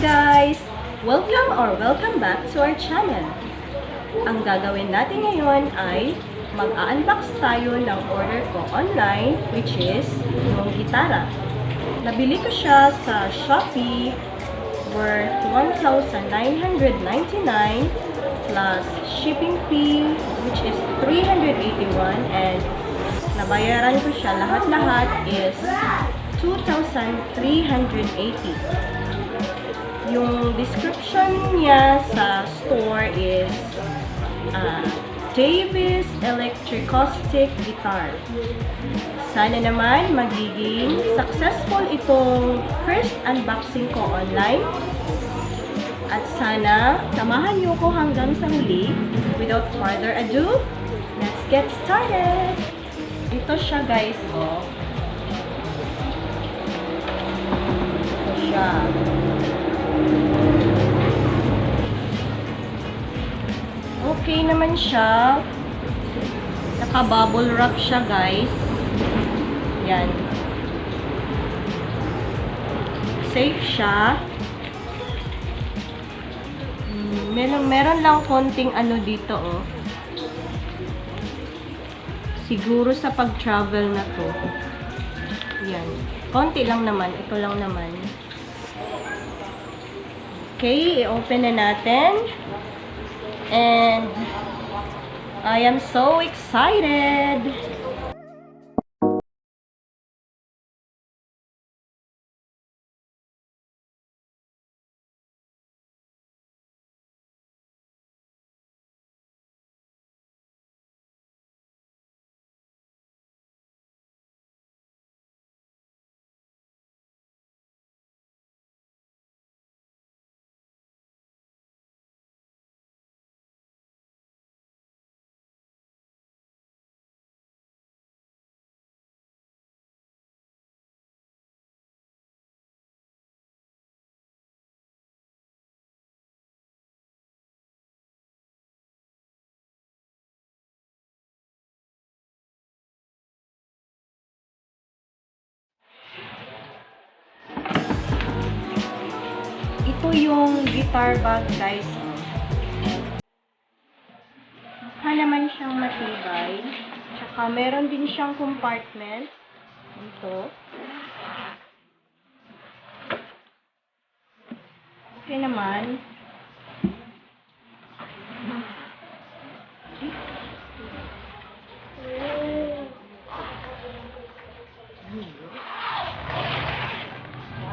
guys! Welcome back to our channel. Ang gagawin natin ngayon ay mag-unbox tayo ng order ko online, which is yung gitara. Nabili ko siya sa Shopee worth 1,999 plus shipping fee, which is 381, and nabayaran ko siya lahat-lahat is 2,380. Yung description niya sa store is Davis Electroacoustic Guitar. Sana naman magiging successful itong first unboxing ko online. At sana samahan niyo ko hanggang sa huli. Without further ado, let's get started! Ito siya guys, oh. Ito siya. Okay naman siya. Naka-bubble wrap siya, guys. Yan. Safe siya. Meron lang konting ano dito, oh. Siguro sa pag-travel na to. Yan. Konti lang naman. Ito lang naman. Okay, i-open na natin. And I am so excited! Ito yung guitar bag, guys. Mukha naman siyang matibay. Tsaka meron din siyang compartment. Ito. Okay naman.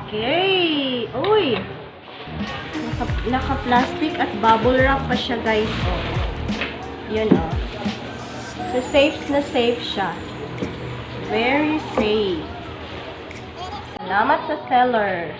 Okay. Uy! Naka-plastic at bubble wrap pa siya, guys. Oh. Yun, oh. So, safe na safe siya. Very safe. Salamat sa seller.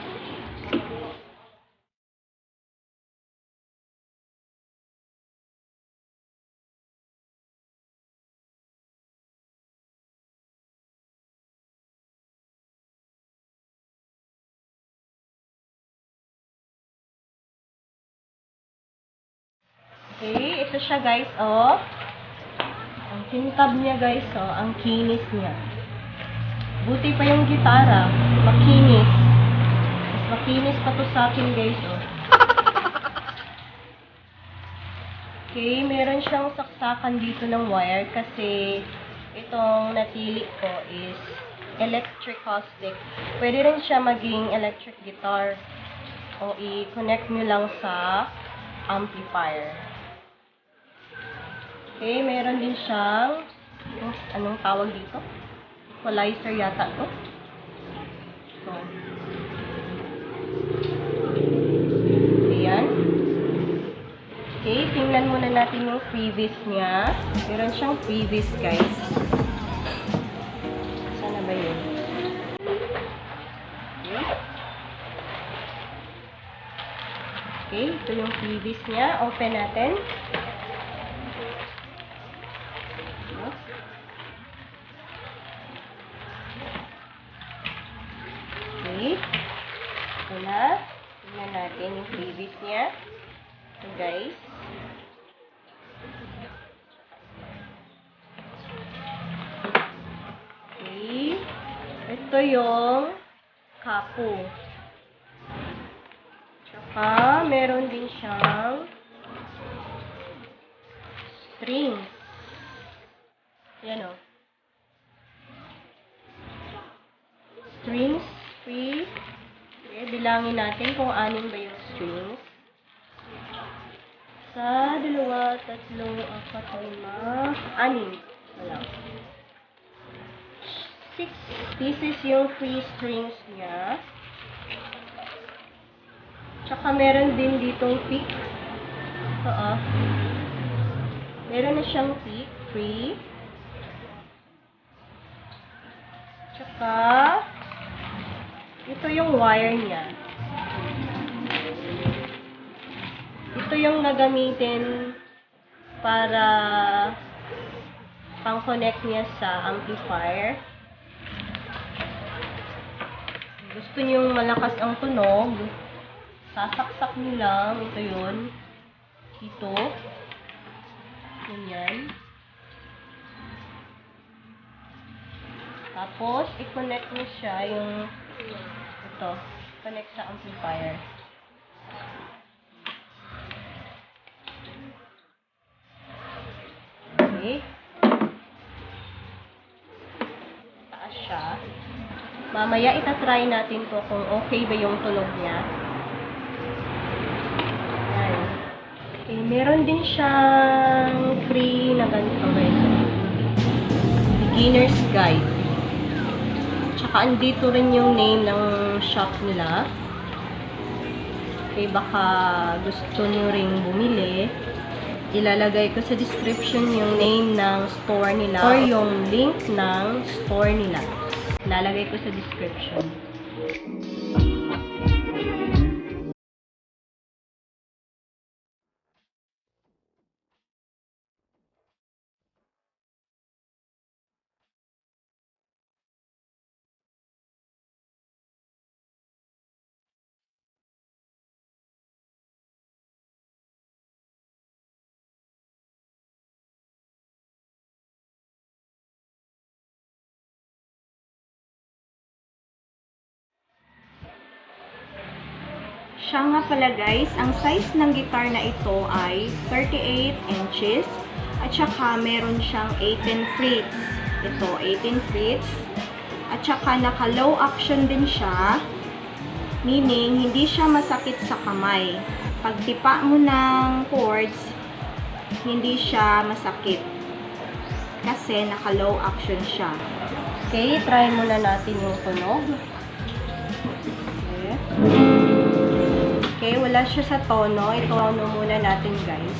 Okay, ito siya guys, oh. Ang tintab niya guys, oh. Ang kinis niya. Buti pa yung gitara. Makinis. Mas makinis pa to sa akin guys, oh. Okay, meron siyang saksakan dito ng wire kasi itong napili ko is electric acoustic. Pwede rin siya maging electric guitar o i-connect nyo lang sa amplifier. Okay, meron din siyang anong tawag dito? Equalizer yata to. So, ayan. Okay, tingnan muna natin yung freebies niya. Meron siyang freebies, guys. Sana ba yun? Okay. Okay, ito yung freebies niya. Open natin. Okay. Ito na. Tingnan natin yung freebies niya. So, guys. Okay. Ito yung kapo. meron din siyang strings. Yan o. Strings, free. Okay, bilangin natin kung anin ba yung strings. 1, 2, 3, 4, 5, 6. Wala. 6 pieces yung free strings niya. Tsaka meron din ditong pick. Meron na siyang pick, free. Tsaka ito yung wire niya. Ito yung gagamitin para pang-connect niya sa amplifier. Gusto niyong malakas ang tunog, sasaksak niyo lang. Ito yun. Ito. Ganyan. Tapos, i-connect niyo siya yung ito. Connect sa amplifier. Okay. Taas siya. Mamaya itatry natin to kung okay ba yung tunog niya. Ayan. Okay, meron din siyang free na ganito guys. Beginner's Guide. Tsaka andito rin yung name ng shop nila. Okay, baka gusto nyo ring bumili. Ilalagay ko sa description yung name ng store nila or yung link ng store nila. Ilalagay ko sa description. Siya nga pala guys, ang size ng guitar na ito ay 38 inches at saka meron siyang 18 frets. Ito, 18 frets. At saka naka-low action din siya, meaning hindi siya masakit sa kamay. Pag tipa mo ng chords, hindi siya masakit kasi naka-low action siya. Okay, try muna natin yung tunog. Okay. Okay, wala siya sa tono. Ito ano muna natin, guys.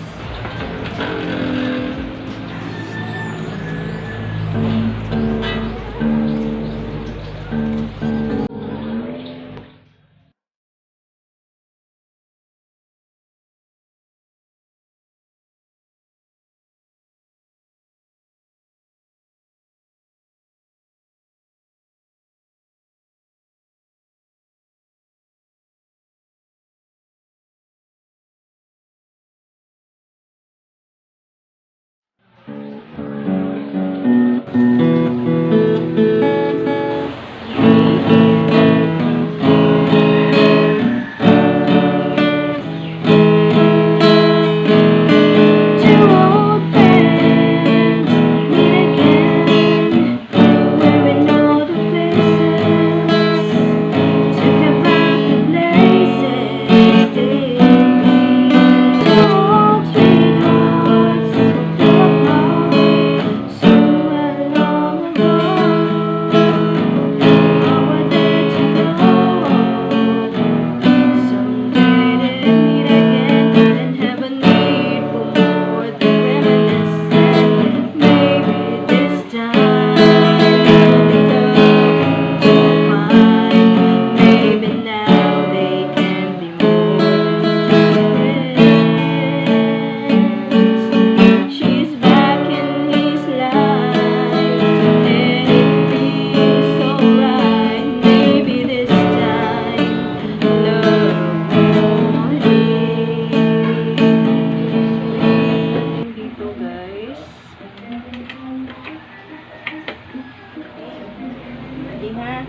Ready ha?